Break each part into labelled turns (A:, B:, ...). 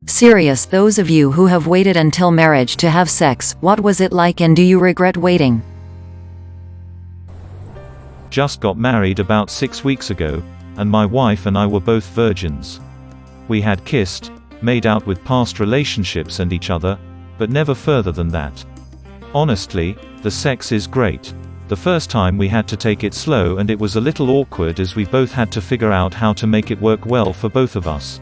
A: Serious, those of you who have waited until marriage to have sex, what was it like and do you regret waiting?
B: Just got married about 6 weeks ago, and my wife and I were both virgins. We had kissed, made out with past relationships and each other, but never further than that. Honestly, the sex is great. The first time we had to take it slow and it was a little awkward as we both had to figure out how to make it work well for both of us.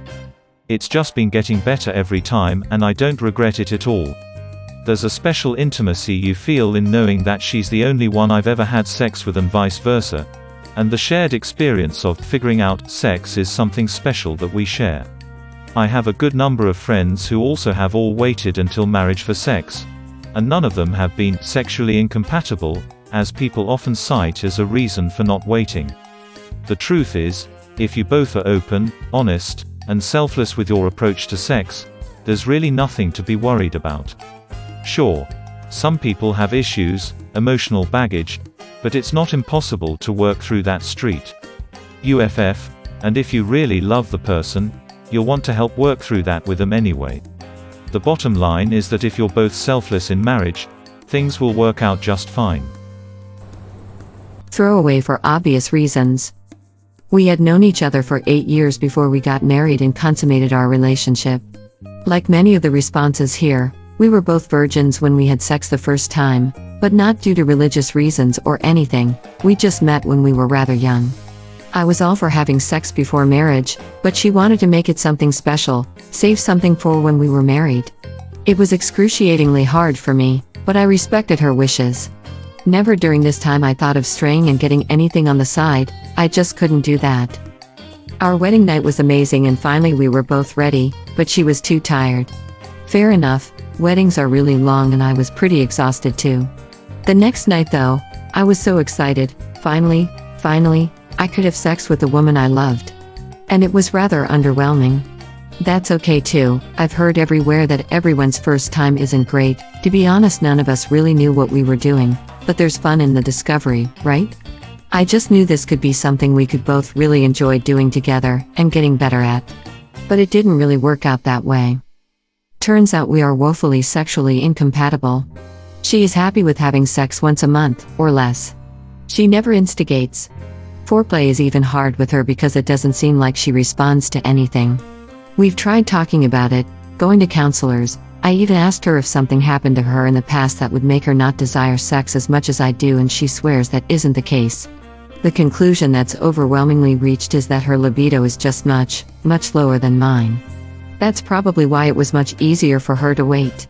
B: It's just been getting better every time and I don't regret it at all. There's a special intimacy you feel in knowing that she's the only one I've ever had sex with and vice versa. And the shared experience of figuring out sex is something special that we share. I have a good number of friends who also have all waited until marriage for sex, and none of them have been sexually incompatible, as people often cite as a reason for not waiting. The truth is, if you both are open, honest, and selfless with your approach to sex, there's really nothing to be worried about. Sure, some people have issues, emotional baggage, but it's not impossible to work through that street. And if you really love the person, you'll want to help work through that with them anyway. The bottom line is that if you're both selfless in marriage, things will work out just fine.
C: Throwaway for obvious reasons. We had known each other for 8 years before we got married and consummated our relationship. Like many of the responses here, we were both virgins when we had sex the first time, but not due to religious reasons or anything, we just met when we were rather young. I was all for having sex before marriage, but she wanted to make it something special, save something for when we were married. It was excruciatingly hard for me, but I respected her wishes. Never during this time I thought of straying and getting anything on the side, I just couldn't do that. Our wedding night was amazing and finally we were both ready, but she was too tired. Fair enough, weddings are really long and I was pretty exhausted too. The next night though, I was so excited, finally, I could have sex with the woman I loved. And it was rather underwhelming. That's okay too, I've heard everywhere that everyone's first time isn't great. To be honest, none of us really knew what we were doing, but there's fun in the discovery, right? I just knew this could be something we could both really enjoy doing together, and getting better at. But it didn't really work out that way. Turns out we are woefully sexually incompatible. She is happy with having sex once a month, or less. She never instigates. Foreplay is even hard with her because it doesn't seem like she responds to anything. We've tried talking about it, going to counselors. I even asked her if something happened to her in the past that would make her not desire sex as much as I do, and she swears that isn't the case. The conclusion that's overwhelmingly reached is that her libido is just much lower than mine. That's probably why it was much easier for her to wait.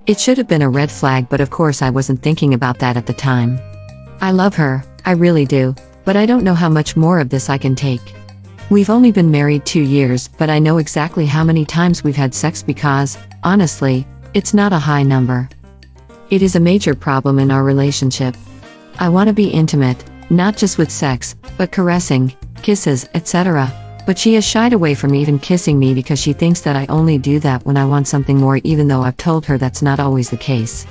C: It should have been a red flag, but of course I wasn't thinking about that at the time. I love her, I really do, but I don't know how much more of this I can take. We've only been married 2 years, but I know exactly how many times we've had sex because, honestly, it's not a high number. It is a major problem in our relationship. I want to be intimate, not just with sex, but caressing, kisses, etc. But she has shied away from even kissing me because she thinks that I only do that when I want something more, even though I've told her that's not always the case.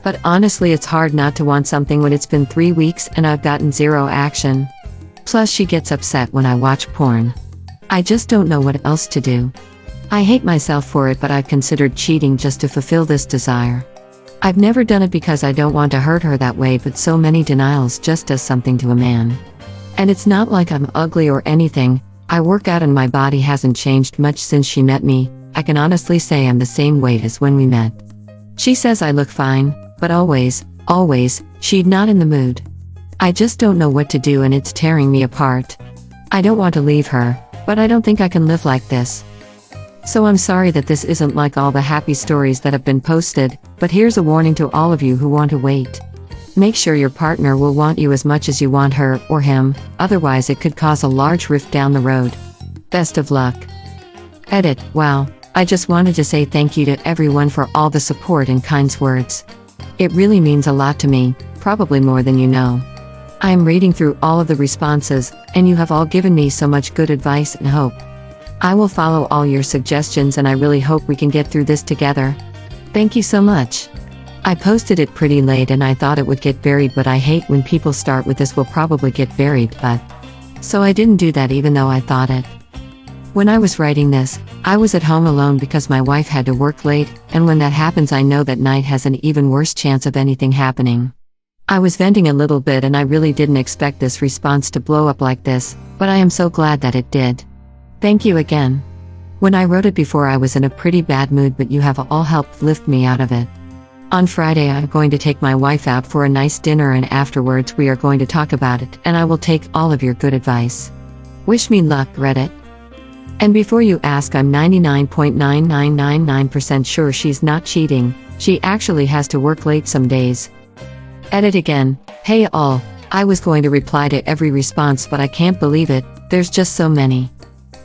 C: But honestly, it's hard not to want something when it's been 3 weeks and I've gotten zero action. Plus she gets upset when I watch porn. I just don't know what else to do. I hate myself for it, but I've considered cheating just to fulfill this desire. I've never done it because I don't want to hurt her that way, but so many denials just does something to a man. And it's not like I'm ugly or anything. I work out and my body hasn't changed much since she met me. I can honestly say I'm the same weight as when we met. She says I look fine, but always, she's not in the mood. I just don't know what to do and it's tearing me apart. I don't want to leave her, but I don't think I can live like this. So I'm sorry that this isn't like all the happy stories that have been posted, but here's a warning to all of you who want to wait. Make sure your partner will want you as much as you want her, or him, otherwise it could cause a large rift down the road. Best of luck. Edit. Wow, I just wanted to say thank you to everyone for all the support and kind words. It really means a lot to me, probably more than you know. I am reading through all of the responses, and you have all given me so much good advice and hope. I will follow all your suggestions and I really hope we can get through this together. Thank you so much. I posted it pretty late and I thought it would get buried, but I hate when people start with "this will probably get buried, but..." So I didn't do that even though I thought it. When I was writing this, I was at home alone because my wife had to work late, and when that happens I know that night has an even worse chance of anything happening. I was venting a little bit and I really didn't expect this response to blow up like this, but I am so glad that it did. Thank you again. When I wrote it before I was in a pretty bad mood, but you have all helped lift me out of it. On Friday I'm going to take my wife out for a nice dinner and afterwards we are going to talk about it and I will take all of your good advice. Wish me luck, Reddit. And before you ask, I'm 99.9999% sure she's not cheating, she actually has to work late some days. Edit again. Hey all, I was going to reply to every response but I can't believe it, there's just so many.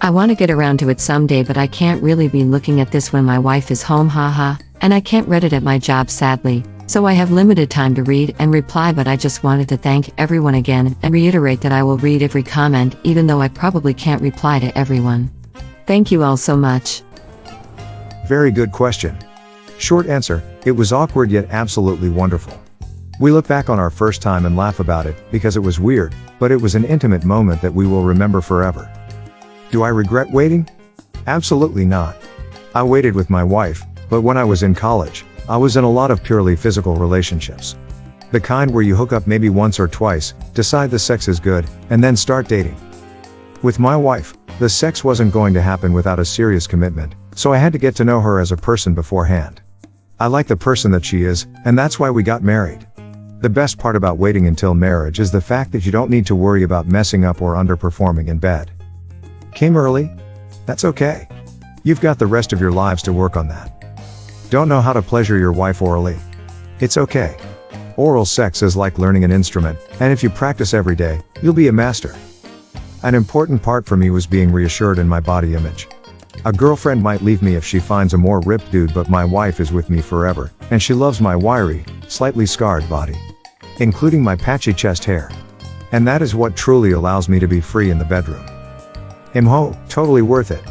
C: I want to get around to it someday but I can't really be looking at this when my wife is home, haha, and I can't read it at my job sadly, so I have limited time to read and reply, but I just wanted to thank everyone again and reiterate that I will read every comment even though I probably can't reply to everyone. Thank you all so much.
D: Very good question. Short answer, it was awkward yet absolutely wonderful. We look back on our first time and laugh about it, because it was weird, but it was an intimate moment that we will remember forever. Do I regret waiting? Absolutely not. I waited with my wife, but when I was in college, I was in a lot of purely physical relationships. The kind where you hook up maybe once or twice, decide the sex is good, and then start dating. With my wife, the sex wasn't going to happen without a serious commitment, so I had to get to know her as a person beforehand. I like the person that she is, and that's why we got married. The best part about waiting until marriage is the fact that you don't need to worry about messing up or underperforming in bed. Came early? That's okay. You've got the rest of your lives to work on that. Don't know how to pleasure your wife orally? It's okay. Oral sex is like learning an instrument, and if you practice every day, you'll be a master. An important part for me was being reassured in my body image. A girlfriend might leave me if she finds a more ripped dude, but my wife is with me forever, and she loves my wiry, slightly scarred body, including my patchy chest hair. And that is what truly allows me to be free in the bedroom. Imho, totally worth it.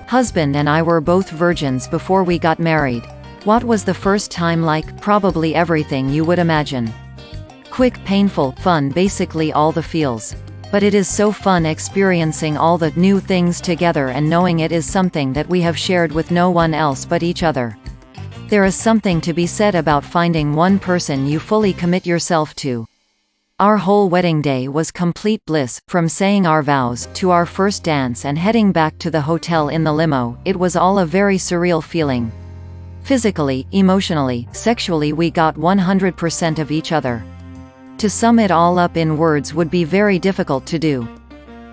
A: Husband and I were both virgins before we got married. What was the first time like? Probably everything you would imagine. Quick, painful, fun, basically all the feels. But it is so fun experiencing all the new things together and knowing it is something that we have shared with no one else but each other. There is something to be said about finding one person you fully commit yourself to. Our whole wedding day was complete bliss, from saying our vows, to our first dance and heading back to the hotel in the limo. It was all a very surreal feeling. Physically, emotionally, sexually, we got 100% of each other. To sum it all up in words would be very difficult to do.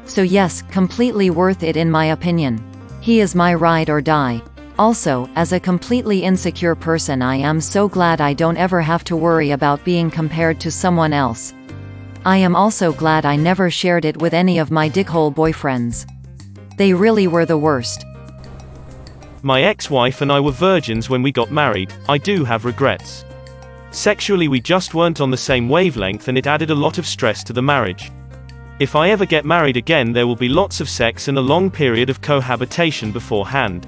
A: So yes, completely worth it in my opinion. He is my ride or die. Also, as a completely insecure person, I am so glad I don't ever have to worry about being compared to someone else. I am also glad I never shared it with any of my dickhole boyfriends. They really were the worst.
E: My ex-wife and I were virgins when we got married. I do have regrets. Sexually, we just weren't on the same wavelength and it added a lot of stress to the marriage. If I ever get married again, there will be lots of sex and a long period of cohabitation beforehand.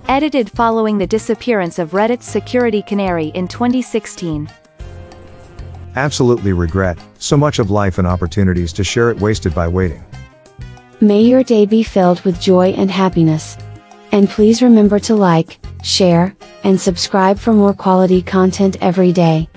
F: Edited following the disappearance of Reddit's security canary in 2016.
D: Absolutely regret, so much of life and opportunities to share it wasted by waiting.
G: May your day be filled with joy and happiness. And please remember to like, share, and subscribe for more quality content every day.